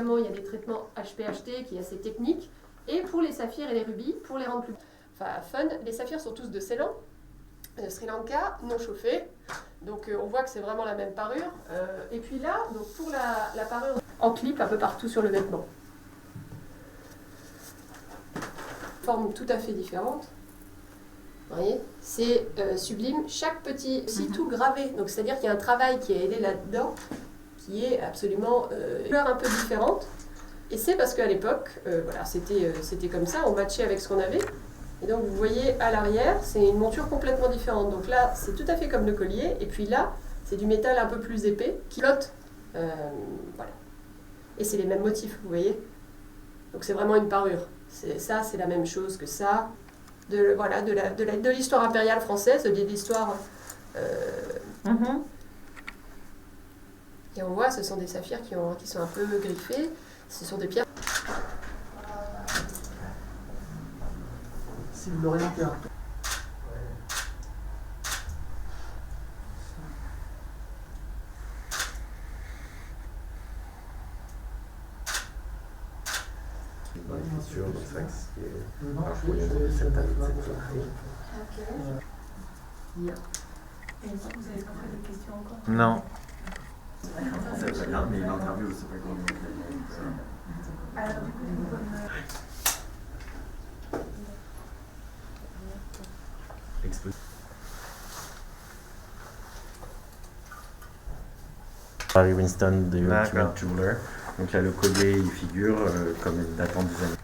évidemment, il y a des traitements HPHT qui est assez technique. Et pour les saphirs et les rubis, pour les rendre plus fun, les saphirs sont tous de Ceylan, Sri Lanka, non chauffés. Donc on voit que c'est vraiment la même parure. Et puis là, donc pour la parure en clip un peu partout sur le vêtement. Forme tout à fait différente. Vous voyez, c'est sublime. Chaque petit, aussi tout gravé. Donc c'est-à-dire qu'il y a un travail qui est aidé là-dedans, qui est absolument couleur un peu différente. Et c'est parce qu'à l'époque, voilà, c'était comme ça, on matchait avec ce qu'on avait. Et donc vous voyez à l'arrière, c'est une monture complètement différente. Donc là, c'est tout à fait comme le collier. Et puis là, c'est du métal un peu plus épais qui flotte. Voilà. Et c'est les mêmes motifs, vous voyez. Donc c'est vraiment une parure. Ça, c'est la même chose que ça. Voilà, de l'histoire impériale française, de l'histoire... Et on voit, ce sont des saphirs qui sont un peu griffés. Ce sont des pierres. Si vous l'orientez un peu. Dans les fissures, donc c'est vrai que c'est... Non, Alors, je voulais dire cette taille. Vous avez pas de questions encore? Non. C'est très bien, mais une interview, c'est pas comment. Alors, du coup, Harry Winston de Ultimate Jeweler. Donc là, le collier, il figure comme datant des années